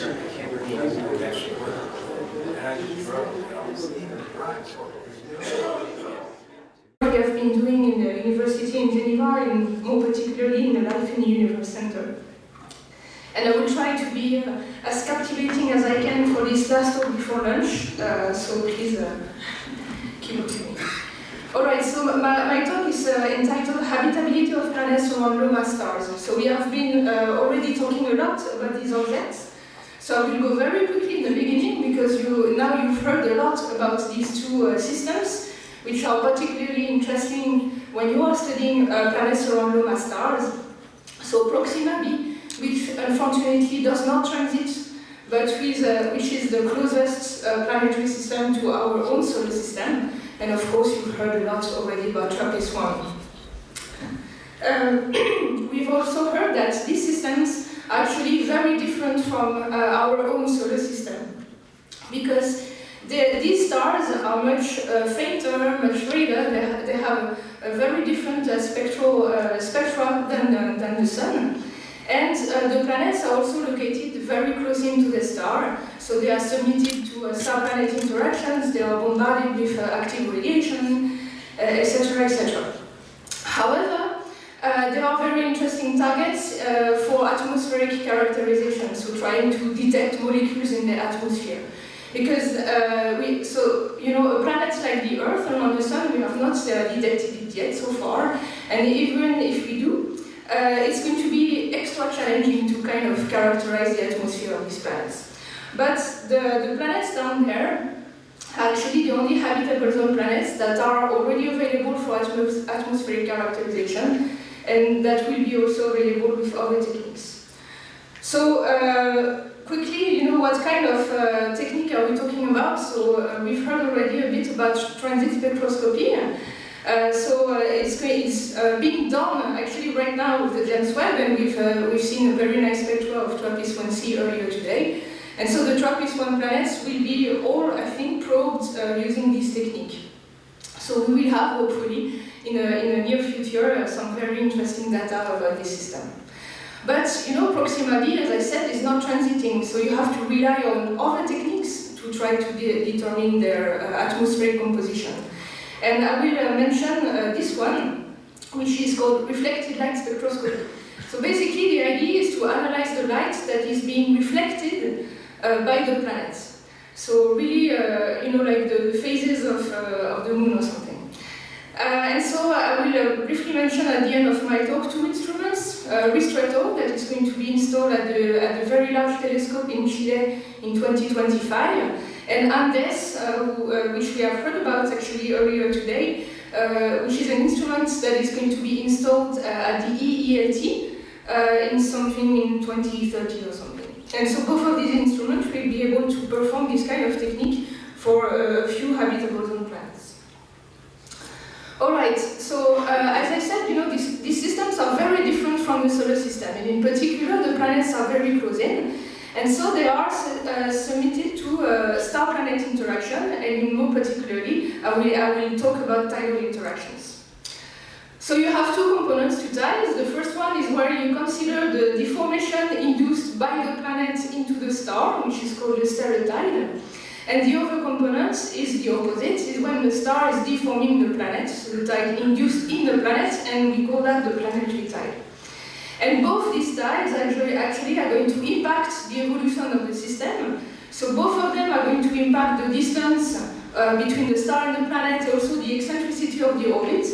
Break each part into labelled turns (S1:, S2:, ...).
S1: We have been doing in the University in Genève, and more particularly in the Life in the Universe Center. And I will try to be as captivating as I can for this last talk before lunch, so please keep up with me. Alright, so my talk is entitled Habitability of Planets Around Low-Mass Stars. So we have been already talking a lot about these objects. So I will go very quickly in the beginning because now you've heard a lot about these two systems, which are particularly interesting when you are studying planets around low-mass stars. So Proxima b, which unfortunately does not transit, but which is the closest planetary system to our own solar system. And of course, you've heard a lot already about TRAPPIST-1. We've also heard that these systems are actually very different from our own solar system, because these stars are much fainter, much redder. They have a very different spectra than the Sun. And the planets are also located very close into the star, so they are submitted to star-planet interactions, they are bombarded with active radiation, etc., etc. However, there are very interesting targets for atmospheric characterization, so trying to detect molecules in the atmosphere. Because, a planet like the Earth around the Sun, we have not detected it yet so far, and even if we do, it's going to be extra challenging to kind of characterize the atmosphere of these planets. But the planets down there are actually the only habitable zone planets that are already available for atmospheric characterization, and that will be also available with other techniques. So, quickly, what kind of technique are we talking about? So, we've heard already a bit about transit spectroscopy. It's being done actually right now with the James Webb, and we've seen a very nice spectra of TRAPPIST-1c earlier today. And so the TRAPPIST-1 planets will be all, I think, probed using this technique. So we will have, hopefully, in the near future, some very interesting data about this system. But, Proxima b, as I said, is not transiting, so you have to rely on other techniques to try to determine their atmospheric composition. And I will mention this one, which is called reflected light spectroscopy. So basically, the idea is to analyze the light that is being reflected by the planets. So really, like the phases of the moon or something. And so I will briefly mention at the end of my talk two instruments. Ristretto, that is going to be installed at the Very Large Telescope in Chile in 2025. And Andes, which we have heard about actually earlier today, which is an instrument that is going to be installed at the EELT in something in 2030 or something. And so both of these instruments will be able to perform this kind of technique for a few habitable zone planets. Alright, so as I said, these systems are very different from the solar system, and in particular the planets are very close in. And so they are submitted to star-planet interaction, and more particularly, I will talk about tidal interactions. So you have two components to tides. The first one is where you consider the deformation induced by the planet into the star, which is called the stellar tide. And the other component is the opposite, is when the star is deforming the planet, so the tide induced in the planet, and we call that the planetary tide. And both these tides actually are going to impact the evolution of the system. So both of them are going to impact the distance between the star and the planet, also the eccentricity of the orbit.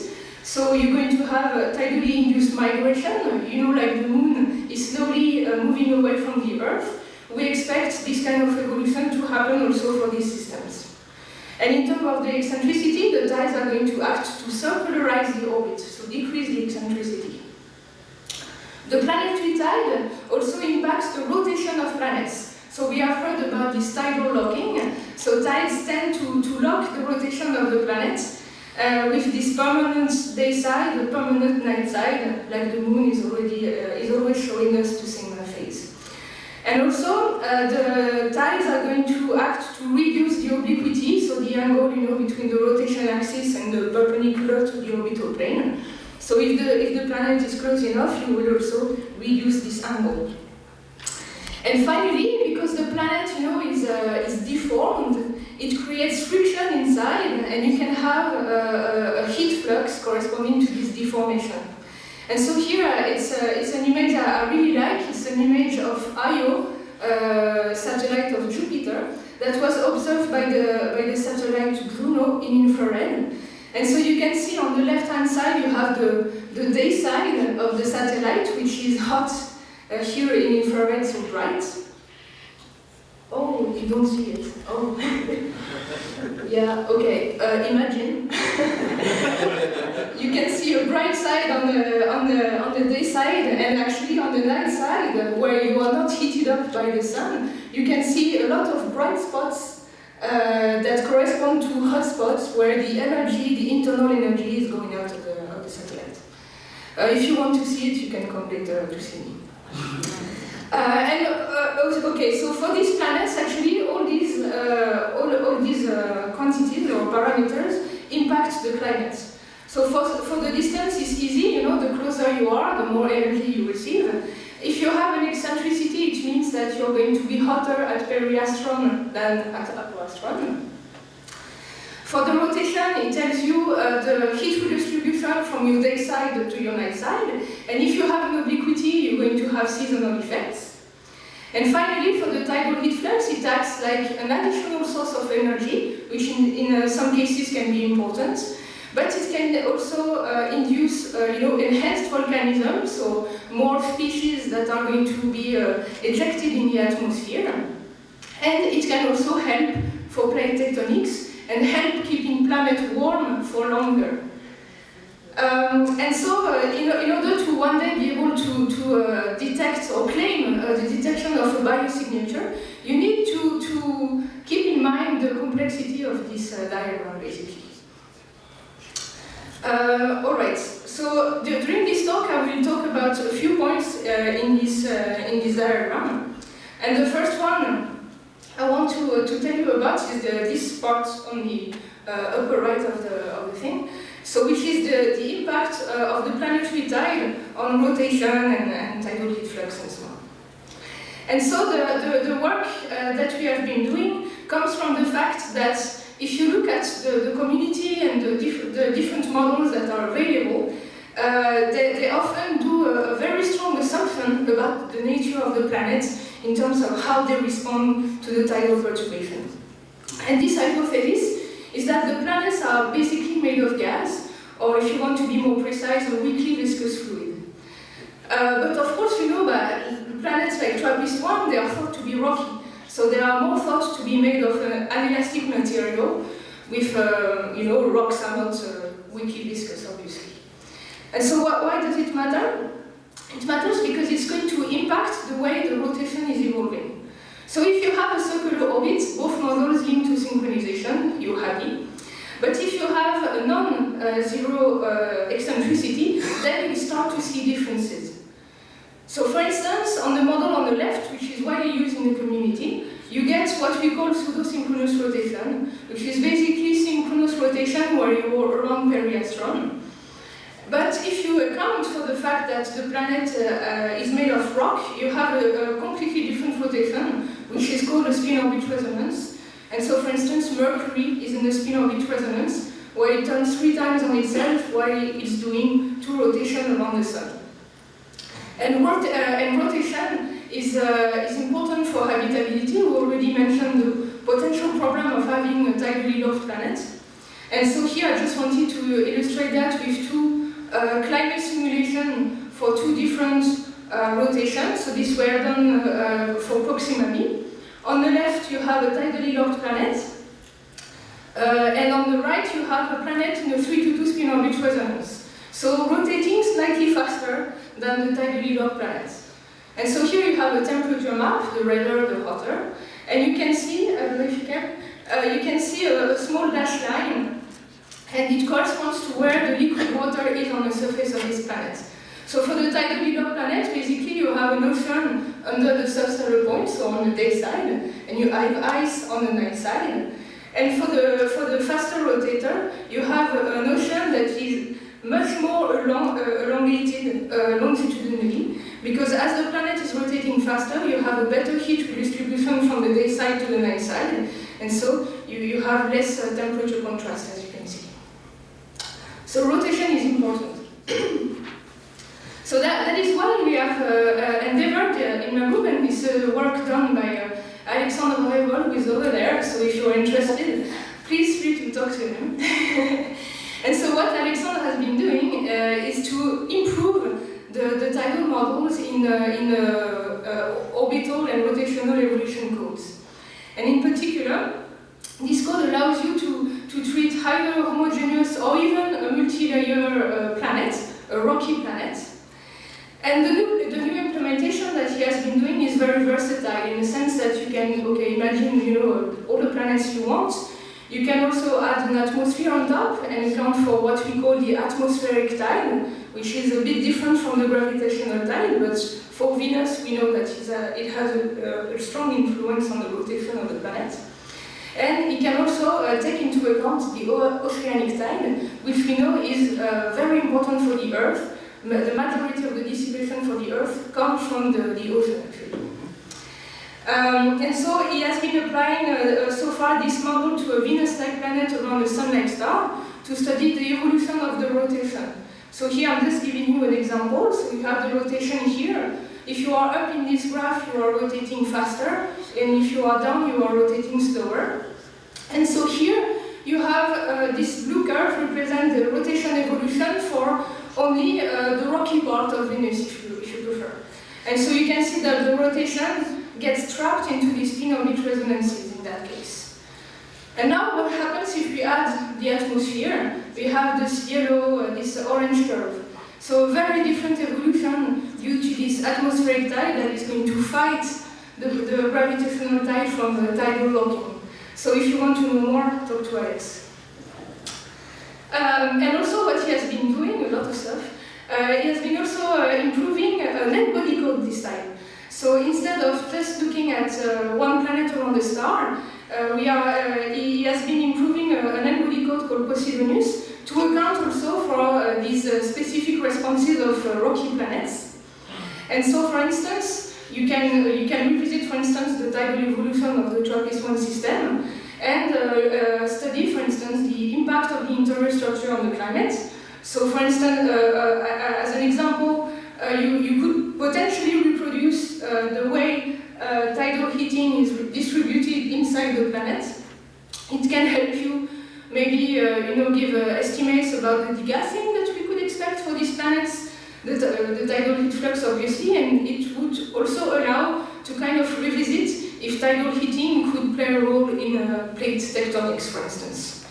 S1: So you're going to have a tidally induced migration, like the moon is slowly moving away from the Earth. We expect this kind of evolution to happen also for these systems. And in terms of the eccentricity, the tides are going to act to circularize the orbit, so decrease the eccentricity. The planetary tide also impacts the rotation of planets. So we have heard about this tidal locking. So tides tend to lock the rotation of the planets with this permanent day side, the permanent night side, like the moon is always showing us the same phase. And also, the tides are going to act to reduce the obliquity, so the angle between the rotation axis and the perpendicular to the orbital plane. So if the planet is close enough, you will also reduce this angle. And finally, because because the planet, is deformed, it creates friction inside, and you can have a heat flux corresponding to this deformation. And so here, it's an image I really like. It's an image of Io, satellite of Jupiter, that was observed by the satellite Bruno in infrared. And so you can see on the left-hand side, you have the day side of the satellite, which is hot here in infrared, so bright. Oh, you don't see it. Oh, yeah. Okay. Imagine you can see a bright side on the day side, and actually on the night side, where you are not heated up by the sun, you can see a lot of bright spots that correspond to hot spots where the energy, the internal energy, is going out of the satellite. If you want to see it, you can come later to see me. Okay, so for these planets, actually, all these quantities or parameters impact the climate. So for the distance, it's easy. The closer you are, the more energy you receive. If you have an eccentricity, it means that you're going to be hotter at periastron than at apoastron. For the rotation, it tells you the heat redistribution from your day side to your night side. And if you have an obliquity, you're going to have seasonal effects. And finally, for the tidal heat flux, it acts like an additional source of energy, which in some cases can be important. But it can also induce, enhanced volcanism, so more species that are going to be ejected in the atmosphere. And it can also help for plate tectonics and help keeping planet warm for longer. And so, in order to one day be able to detect or claim the detection of a biosignature, you need to keep in mind the complexity of this diagram, basically. All right. So during this talk, I will talk about a few points in this diagram. And the first one I want to tell you about is this part on the upper right of the thing. So which is the impact of the planetary tide on rotation and tidal heat flux and so on. And so the work that we have been doing comes from the fact that if you look at the community and the different models that are available, they often do a very strong assumption about the nature of the planet in terms of how they respond to the tidal perturbations. And this hypothesis is that the planets are basically made of gas, or if you want to be more precise, a weakly viscous fluid. But of course, planets like TRAPPIST-1, they are thought to be rocky. So they are more thought to be made of an inelastic material with, rocks are not weakly viscous, obviously. And so why does it matter? It matters because it's going to impact the way the rotation is evolving. So if you have a circular orbit, both models link to synchronization, you're happy. But if you have a non-zero eccentricity, then you start to see differences. So for instance, on the model on the left, which is widely used in the community, you get what we call pseudo-synchronous rotation, which is basically synchronous rotation where you're around periastron. But if you account for the fact that the planet is made of rock, you have a completely different rotation, which is called a spin-orbit resonance. And so, for instance, Mercury is in a spin-orbit resonance, where it turns 3 times on itself while it's doing 2 rotations around the Sun. And rotation is important for habitability. We already mentioned the potential problem of having a tidally locked planet. And so here I just wanted to illustrate that with 2 climate simulations for 2 different rotations. So these were done for Proxima b. On the left you have a tidally locked planet. And on the right you have a planet in a 3-to-2 spin-orbit resonance. So rotating slightly faster than the tidally locked planets. And so here you have a temperature map, the redder, the hotter. And you can see, I don't know if you can see a small dashed line, and it corresponds to where the liquid water is on the surface of this planet. So for the tidally locked planet, basically you have an ocean under the substellar point, so on the day side, and you have ice on the night side. And for the faster rotator, you have an ocean that is much more elongated longitudinally, because as the planet is rotating faster, you have a better heat redistribution from the day side to the night side, and so you have less temperature contrast, as you can see. So rotation is important. So that is what we have endeavored in my group, and this work done by Alexandre Revol, who is over there, so if you're interested, please feel to talk to him. And so what Alexandre has been doing is to improve the tidal models in orbital and rotational evolution codes. And in particular, this code allows you to treat either homogeneous or even a multi-layer planet, a rocky planet. And the new implementation that he has been doing is very versatile in the sense that you can, imagine, all the planets you want. You can also add an atmosphere on top and account for what we call the atmospheric tide, which is a bit different from the gravitational tide, but for Venus we know that it has a strong influence on the rotation of the planet. And it can also take into account the oceanic tide, which we know is very important for the Earth. The majority of the dissipation for the Earth comes from the ocean, actually. And so he has been applying so far this model to a Venus-like planet around a Sun-like star to study the evolution of the rotation. So here I'm just giving you an example. So you have the rotation here. If you are up in this graph, you are rotating faster, and if you are down, you are rotating slower. And so here you have this blue curve represent the rotation evolution for only the rocky part of Venus, if you prefer. And so you can see that the rotation gets trapped into these spin-orbit resonances in that case. And now what happens if we add the atmosphere? We have this yellow, this orange curve. So a very different evolution due to this atmospheric tide that is going to fight the gravitational tide from the tidal locking. So if you want to know more, talk to Alex. And also what he has been doing, a lot of stuff, he has been also improving net body code this time. So instead of just looking at one planet around the star, he has been improving an net body code called Posidonius to account also for these specific responses of rocky planets. And so, for instance, you can revisit, for instance, the tidal evolution of the TRAPPIST-1 system and study, for instance, the impact of the interior structure on the climate. So, for instance, as an example, you could potentially reproduce the way tidal heating is distributed inside the planet. It can help you maybe give estimates about the degassing that we could expect for these planets, the tidal heat flux, obviously, and it would also allow to kind of revisit if tidal heating could play a role in plate tectonics, for instance.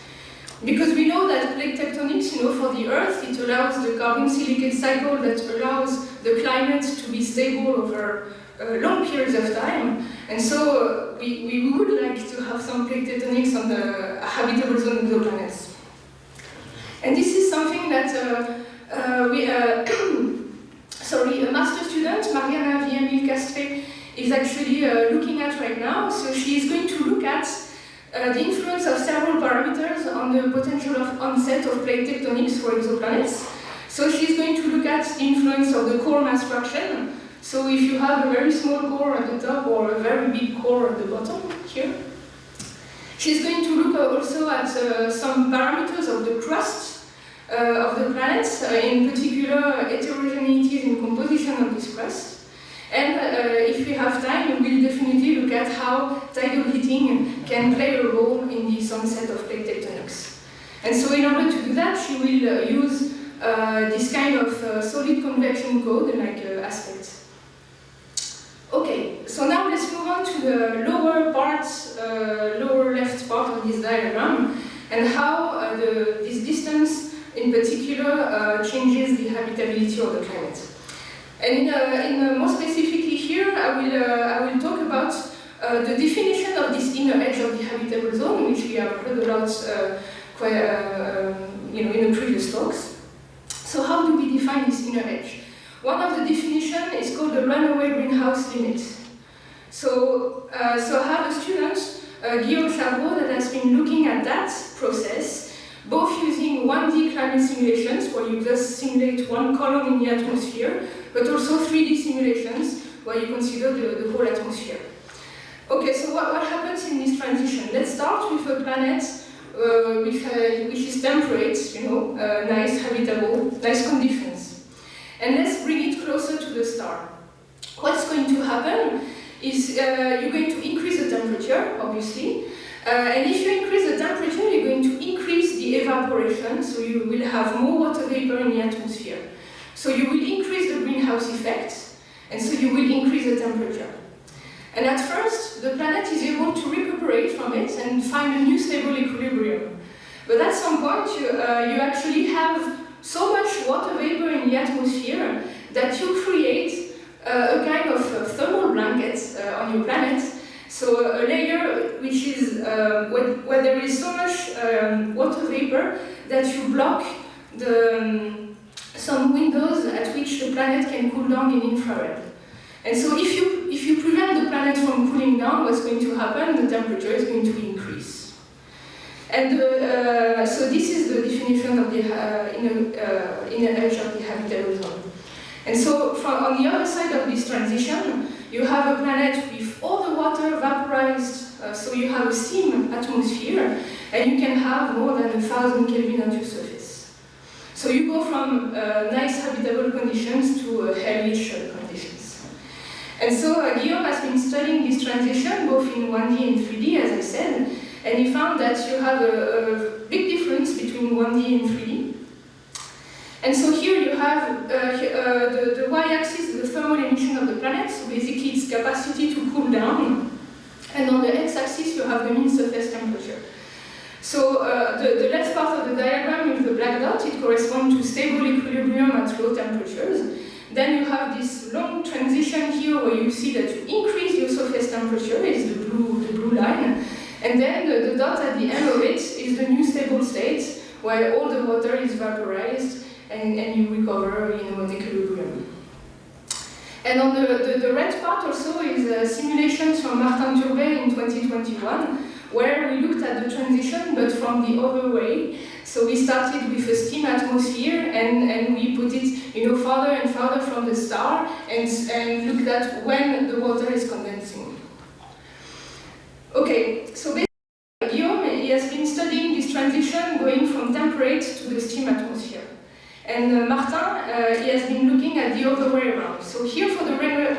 S1: Because we know that plate tectonics, for the Earth, it allows the carbon silicate cycle that allows the climate to be stable over long periods of time. And so we would like to have some plate tectonics on the habitable zone exoplanets. And this is something that a master student, Mariana Villamil-Castre, is actually looking at right now. So she is going to look at the influence of several parameters on the potential of onset of plate tectonics for exoplanets. So she's going to look at the influence of the core mass fraction. So if you have a very small core at the top or a very big core at the bottom here. She's going to look also at some parameters of the crust of the planets, in particular heterogeneities in composition of this crust. And if we have time, we will definitely look at how tidal heating can play a role in the onset of plate tectonics. And so in order to do that, she will use this kind of solid convection code-like aspect. Okay, so now let's move on to the lower part, lower left part of this diagram, and how this distance in particular changes the habitability of the climate. And more specifically here, I will talk about the definition of this inner edge of the habitable zone, which we have heard about in the previous talks. So how do we define this inner edge? One of the definitions is called the runaway greenhouse limit. So I have a student, Guillaume Chabot, that has been looking at that process, both using 1D climate simulations, where you just simulate one column in the atmosphere, but also 3D simulations where you consider the whole atmosphere. Okay, so what happens in this transition? Let's start with a planet which is temperate, nice, habitable, nice conditions. And let's bring it closer to the star. What's going to happen is you're going to increase the temperature, obviously. And if you increase the temperature, you're going to increase the evaporation, so you will have more water vapor in the atmosphere. So you will increase the greenhouse effect, and so you will increase the temperature. And at first, the planet is able to recuperate from it and find a new stable equilibrium. But at some point, you actually have so much water vapor in the atmosphere that you create a kind of thermal blanket on your planet. So a layer which is where there is so much water vapor that you block some windows at which the planet can cool down in infrared. And so if you prevent the planet from cooling down, what's going to happen? The temperature is going to increase. And so this is the definition of the inner edge of the habitable zone. And so on the other side of this transition, you have a planet with all the water vaporized, so you have a steam atmosphere, and you can have more than 1,000 Kelvin at your surface. So you go from nice habitable conditions to hellish conditions. And so Guillaume has been studying this transition both in 1D and 3D, as I said, and he found that you have a big difference between 1D and 3D. And so here you have the y-axis, the thermal emission of the planet, so basically its capacity to cool down. And on the x-axis you have the mean surface temperature. So the left part of the diagram with the black dot, it corresponds to stable equilibrium at low temperatures. Then you have this long transition here where you see that you increase your surface temperature, is the blue line. And then the dot at the end of it is the new stable state, where all the water is vaporized and you recover an equilibrium. And on the red part also is simulations from Martin Turbe in 2021, where we looked at the transition but from the other way. So we started with a steam atmosphere and we put it farther and farther from the star and looked at when the water is condensing. Okay, so basically Guillaume, he has been studying this transition going from temperate to the steam atmosphere. And Martin, he has been looking at the other way around. So here for the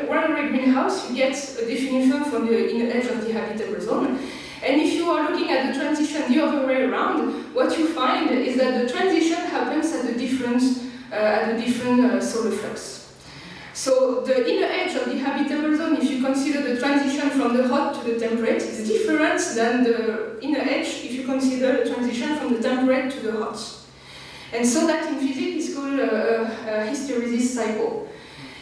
S1: runaway greenhouse, you get a definition from the inner edge of the habitable zone. And if you are looking at the transition the other way around, what you find is that the transition happens at a different solar flux. So the inner edge of the habitable zone, if you consider the transition from the hot to the temperate, is different than the inner edge if you consider the transition from the temperate to the hot. And so that in physics is called a hysteresis cycle.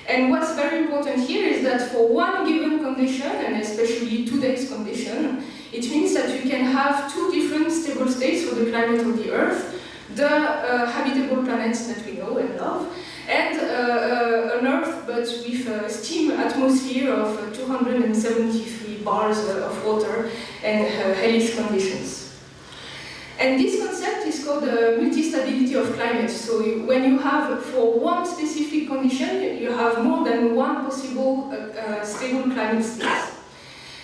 S1: And what's very important here is that for one given condition, and especially today's condition, it means that you can have two different stable states for the climate of the Earth, the habitable planets that we know and love, and an Earth but with a steam atmosphere of 273 bars of water and hellish conditions. And this concept is called the multi-stability of climate. So when you have, for one specific condition, you have more than one possible stable climate state.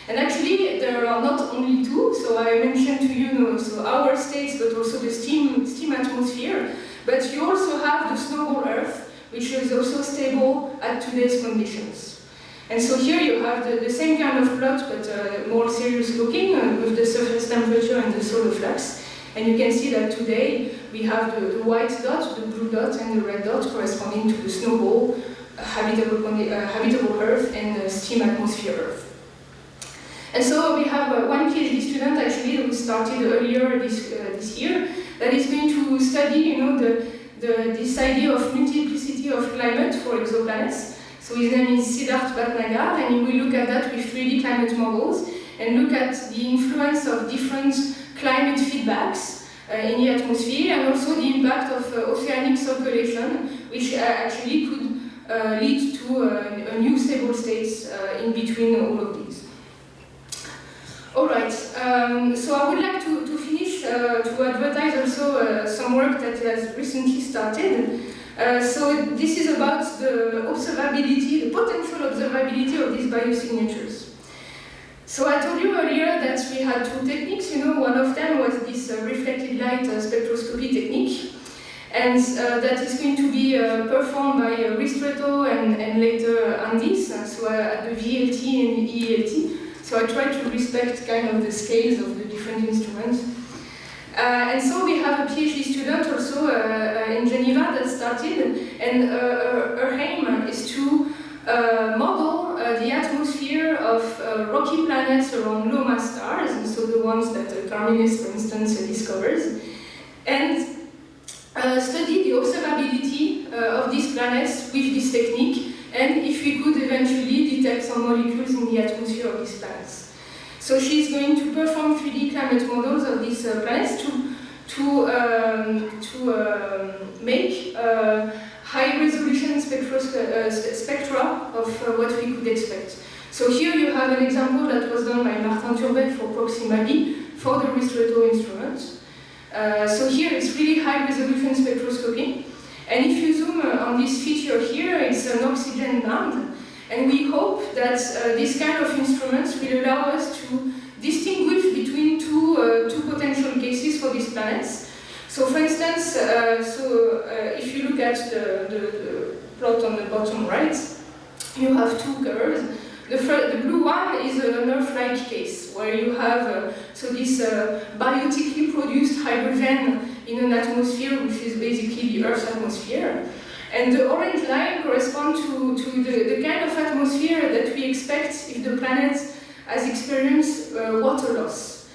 S1: And actually, there are not only two, so I mentioned to you, so our states, but also the steam atmosphere, but you also have the snowball Earth, which is also stable at today's conditions. And so here you have the same kind of plot, but more serious looking, with the surface temperature and the solar flux. And you can see that today we have the white dot, the blue dot, and the red dot corresponding to the snowball, habitable Earth, and the steam atmosphere Earth. And so we have one PhD student actually who started earlier this year that is going to study, this idea of multiplicity of climate for exoplanets. So his name is Siddharth Bhatnagar, and he will look at that with 3D climate models and look at the influence of different climate feedbacks in the atmosphere, and also the impact of oceanic circulation, which actually could lead to a new stable states in between all of these. All right, so I would like to finish to advertise also some work that has recently started. So this is about the observability, the potential observability of these biosignatures. So I told you earlier that we had two techniques. One of them was this reflected light spectroscopy technique, and that is going to be performed by Ristretto and later Andis, so at the VLT and ELT. So I try to respect kind of the scales of the different instruments. And so we have a PhD student also in Geneva that started, and her aim is to model the atmosphere of rocky planets around low mass stars, and so the ones that Carmenes, for instance, discovers, and study the observability of these planets with this technique, and if we could eventually detect some molecules in the atmosphere of these planets. So she's going to perform 3D climate models of these planets to make high-resolution spectra of what we could expect. So here you have an example that was done by Martin Turbet for Proxima B for the Ristretto instrument. So here it's really high-resolution spectroscopy. And if you zoom on this feature here, it's an oxygen band. And we hope that this kind of instruments will allow us to distinguish between two potential cases for these planets. So for instance, if you look at the plot on the bottom right, you have two curves. The blue one is an Earth-like case, where you have this biotically produced hydrogen in an atmosphere, which is basically the Earth's atmosphere. And the orange line corresponds to the kind of atmosphere that we expect if the planet has experienced water loss,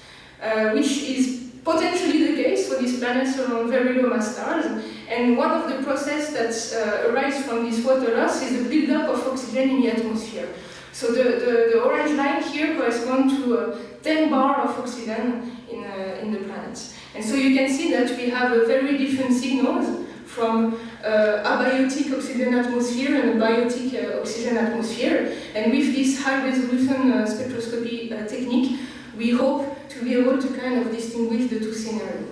S1: which is potentially the case for these planets around very low mass stars. And one of the processes that arise from this water loss is the buildup of oxygen in the atmosphere. So the orange line here corresponds to 10 bar of oxygen in the planet. And so you can see that we have a very different signals from abiotic oxygen atmosphere and a biotic oxygen atmosphere. And with this high-resolution spectroscopy technique, we hope to be able to kind of distinguish the two scenarios.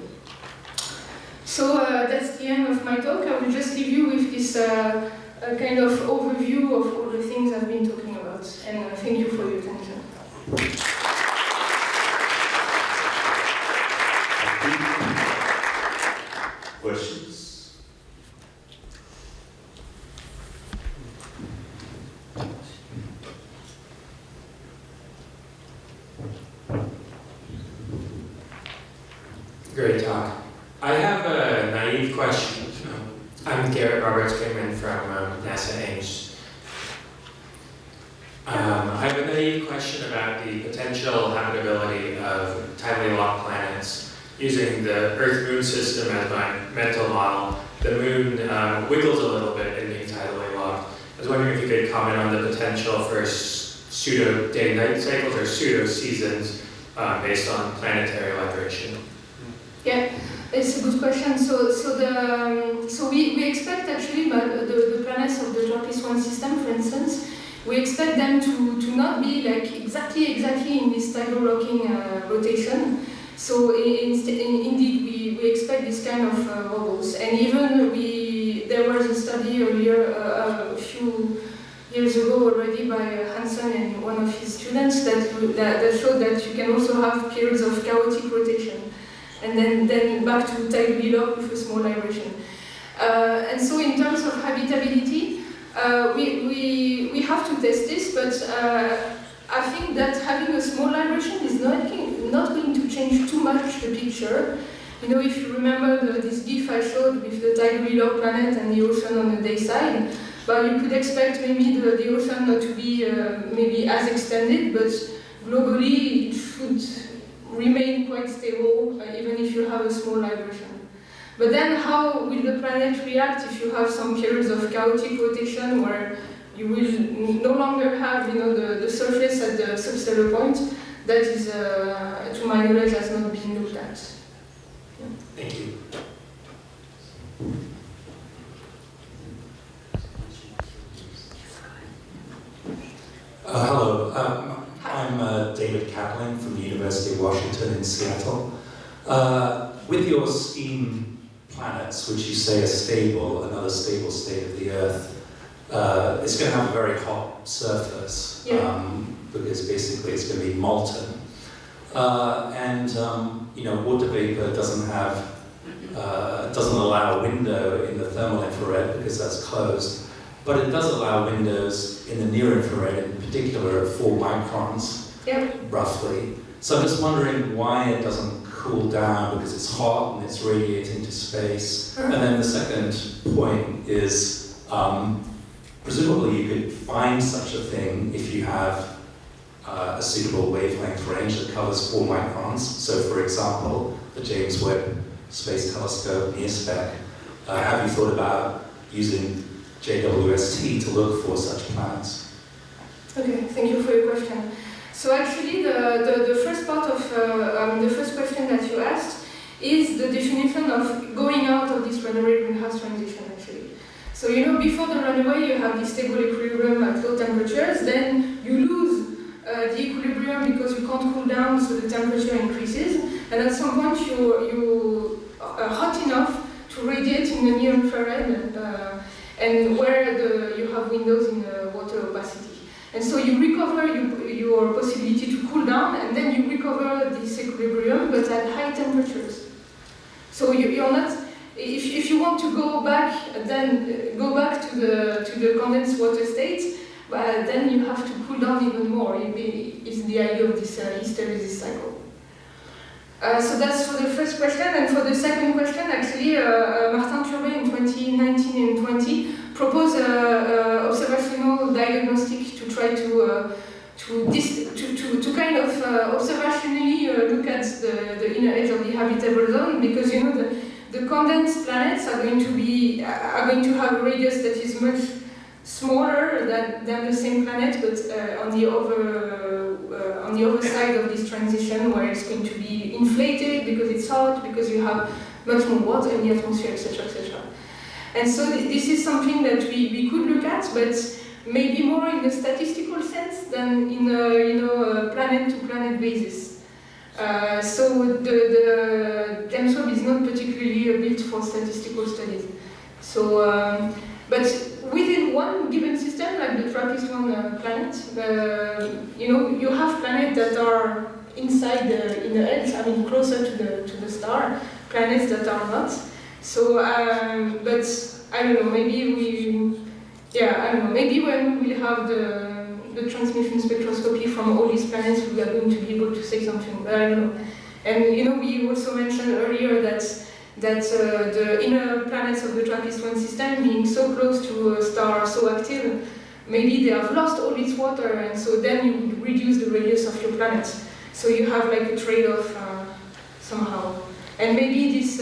S1: So that's the end of my talk. I will just leave you with this kind of overview of all the things I've been talking about. And thank you for your attention.
S2: Questions?
S3: Great talk. I have a naive question. I'm Garrett Roberts, came in from NASA Ames. I have a naive question about the potential habitability of tidally locked planets. Using the Earth-Moon system as my mental model, the Moon wiggles a little bit in being tidally locked. I was wondering if you could comment on the potential for pseudo day-night cycles or pseudo-seasons based on planetary libration.
S1: Yeah, it's a good question. So we expect actually by the planets of the TRAPPIST-1 system, for instance, we expect them to not be like exactly in this tidal locking rotation. So indeed, we expect this kind of wobbles. And even there was a study earlier, a few years ago already by Hansen and one of his students that showed that you can also have periods of chaotic rotation. And then back to tidally lock with a small libration. And so in terms of habitability, we have to test this, but I think that having a small libration is not going to change too much the picture. You know, if you remember this GIF I showed with the tidally locked planet and the ocean on the day side, well, you could expect maybe the ocean not to be maybe as extended, but globally it should remain quite stable, even if you have a small libration. But then how will the planet react if you have some periods of chaotic rotation where you will no longer have, you know, the surface at the substellar point? That is, to my knowledge, has not been looked at. Yeah.
S3: Thank you.
S4: Hello, I'm David Kaplan from the University of Washington in Seattle. With your scheme planets, which you say are stable, another stable state of the Earth, it's going to have a very hot surface, because basically it's going to be molten. Water vapor doesn't allow a window in the thermal infrared because that's closed, but it does allow windows in the near infrared, in particular at 4 microns, roughly. So I'm just wondering why it doesn't cool down, because it's hot and it's radiating to space. And then the second point is, presumably you could find such a thing if you have a suitable wavelength range that covers 4 microns. So for example, the James Webb Space Telescope NIRSPEC. Have you thought about using JWST to look for such planets?
S1: Okay, thank you for your question. So actually, the first part of the first question that you asked is the definition of going out of this runaway greenhouse transition. Actually, so before the runaway, you have this stable equilibrium at low temperatures. Then you lose the equilibrium because you can't cool down, so the temperature increases. And at some point, you are hot enough to radiate in the near infrared, and where you have windows in water opacity. And so you recover your possibility to cool down, and then you recover this equilibrium, but at high temperatures. So you're not, if you want to go back, then go back to the condensed water state, but then you have to cool down even more. It's the idea of this hysteresis cycle. So that's for the first question, and for the second question, actually, Martin Turbe in 2019 and 20 proposed observational diagnostic to try to kind of observationally look at the inner edge of the habitable zone, because the condensed planets are going to have a radius that is much smaller than the same planet, but on the other side of this transition, where it's going to be inflated because it's hot, because you have much more water in the atmosphere, etc., etc. And so this is something that we could look at, but maybe more in a statistical sense than in a planet-to-planet basis. So the James Webb is not particularly built for statistical studies. So, but within one given system, like the TRAPPIST-1 planet, you have planets that are inside the inner edge, closer to the star, planets that are not. So, but I don't know, maybe maybe when we will have the transmission spectroscopy from all these planets, we are going to be able to say something, but I don't know. And we also mentioned earlier that the inner planets of the TRAPPIST-1 system being so close to a star, so active, maybe they have lost all its water, and so then you would reduce the radius of your planet. So you have like a trade-off somehow. And maybe this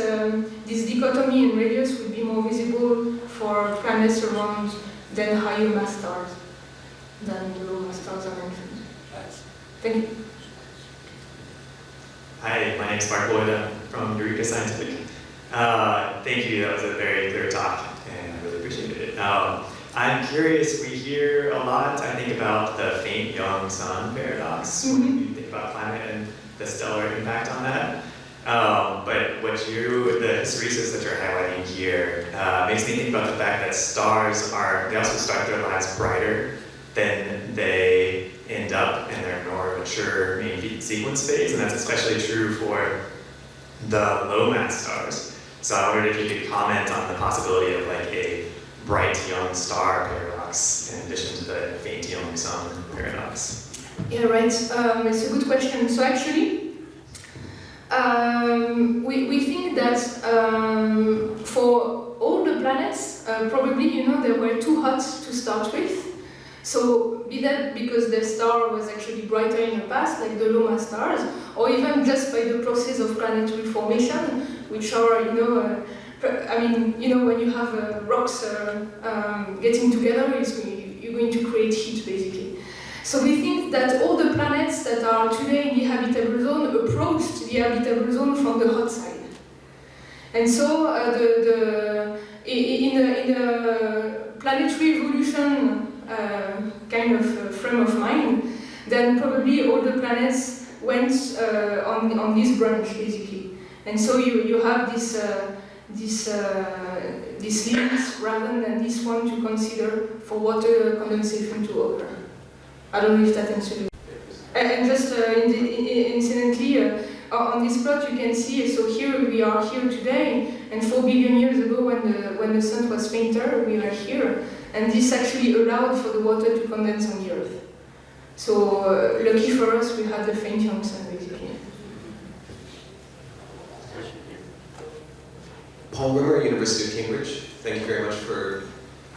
S1: dichotomy in radius would be more visible for planets around than higher mass stars than the low mass stars I mentioned. Thank you.
S2: Hi, my name is Mark Boyd from Eureka Scientific. Thank you, that was a very clear talk, and I really appreciated it. I'm curious, we hear a lot, I think, about the faint young sun paradox when you think about climate and the stellar impact on that. But the hysteresis that you're highlighting here makes me think about the fact that stars they also start their lives brighter than they end up in their more mature main sequence phase, and that's especially true for the low mass stars. So I wondered if you could comment on the possibility of like a bright young star paradox in addition to the faint young sun paradox.
S1: Yeah, right. It's a good question. So actually, we think that for all the planets, probably they were too hot to start with. So be that because their star was actually brighter in the past, like the low mass stars, or even just by the process of planetary formation, which are when you have rocks getting together, you're going to create heat basically. So we think that all the planets that are today in the habitable zone approached the habitable zone from the hot side. And so in the planetary evolution kind of frame of mind, then probably all the planets went on this branch basically. And so you have this this limits rather than this one to consider for water condensation to occur. I don't know if that answers you. And just incidentally, on this plot you can see, so here we are here today, and 4 billion years ago when the sun was fainter, we were here, and this actually allowed for the water to condense on the Earth. So lucky for us, we had the faint young sun, basically.
S5: Paul Rimmer, University of Cambridge. Thank you very much for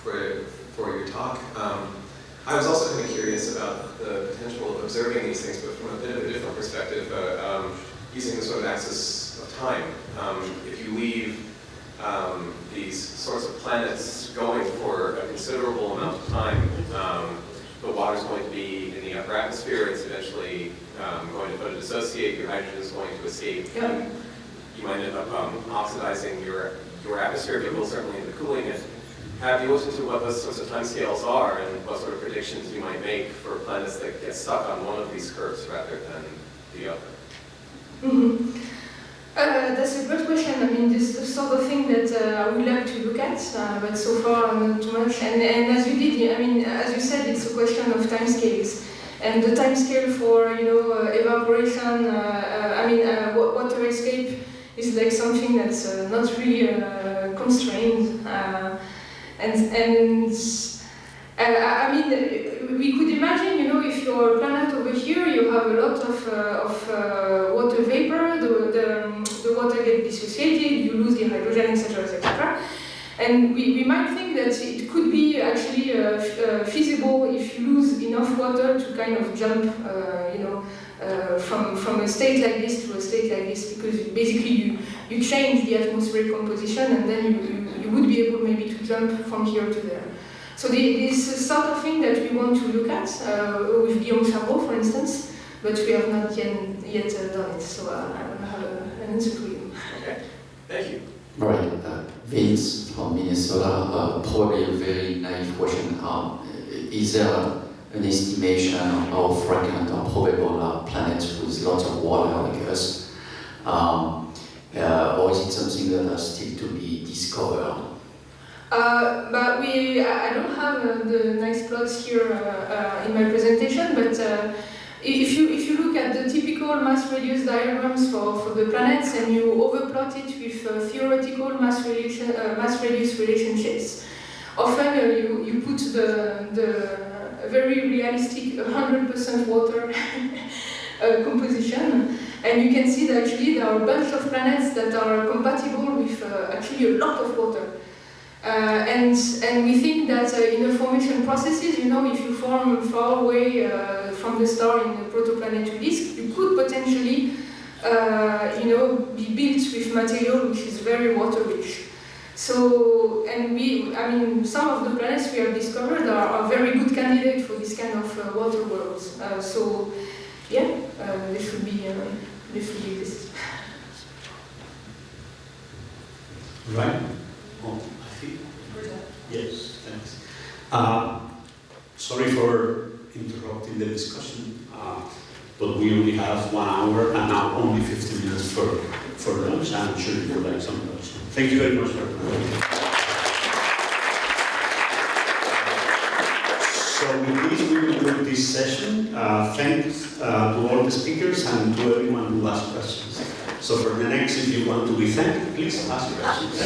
S5: your talk. I was also kind of curious about the potential of observing these things, but from a bit of a different perspective, using the sort of axis of time. If you leave these sorts of planets going for a considerable amount of time, the water's going to be in the upper atmosphere, it's eventually going to photodissociate, your hydrogen is going to escape.
S1: Yeah.
S5: You might end up oxidizing your atmosphere, but will certainly end up cooling it. Have you looked into what those sorts of timescales are and what sort of predictions you might make for planets that get stuck on one of these curves rather than the other?
S1: Mm-hmm. That's a great question. I mean, this is the sort of thing that I would like to look at, but so far not too much. And as you did, I mean, as you said, it's a question of timescales. And the timescale for, evaporation, water escape is like something that's not really constrained. We could imagine, if your planet over here, you have a lot of water vapor, the water gets dissociated, you lose the hydrogen, etc., etc. And we might think that it could be actually feasible if you lose enough water to kind of jump, from a state like this to a state like this, because basically you change the atmospheric composition, and then you would be able maybe to jump from here to there. So this is sort of thing that we want to look at with Guillaume Chabot, for instance, but we have not yet done it, so I don't have an answer for you.
S5: Okay, thank you.
S6: Right, Vince from Minnesota, probably a very naive question. Is there an estimation of how frequent or probable planets with lots of water like us? Or is it something that has still to be discovered?
S1: But I don't have the nice plots here in my presentation, but if you look at the typical mass radius diagrams for the planets and you overplot it with theoretical mass radius relationships, often you put the very realistic 100% water composition, and you can see that actually there are a bunch of planets that are compatible with actually a lot of water. And we think that in the formation processes, if you form far away from the star in a protoplanetary disk, you could potentially, be built with material which is very water rich. So, some of the planets we have discovered are very good candidates for this kind of water worlds. They should exist.
S7: Right. Oh, I think. Yes, thanks. Sorry for interrupting the discussion, but we only have 1 hour and now only 15 minutes for lunch. I'm sure you would like some lunch. Thank you very much for coming. So with this, we will conclude this session. Thanks to all the speakers and to everyone who asked questions. So for the next, if you want to be thanked, please ask questions.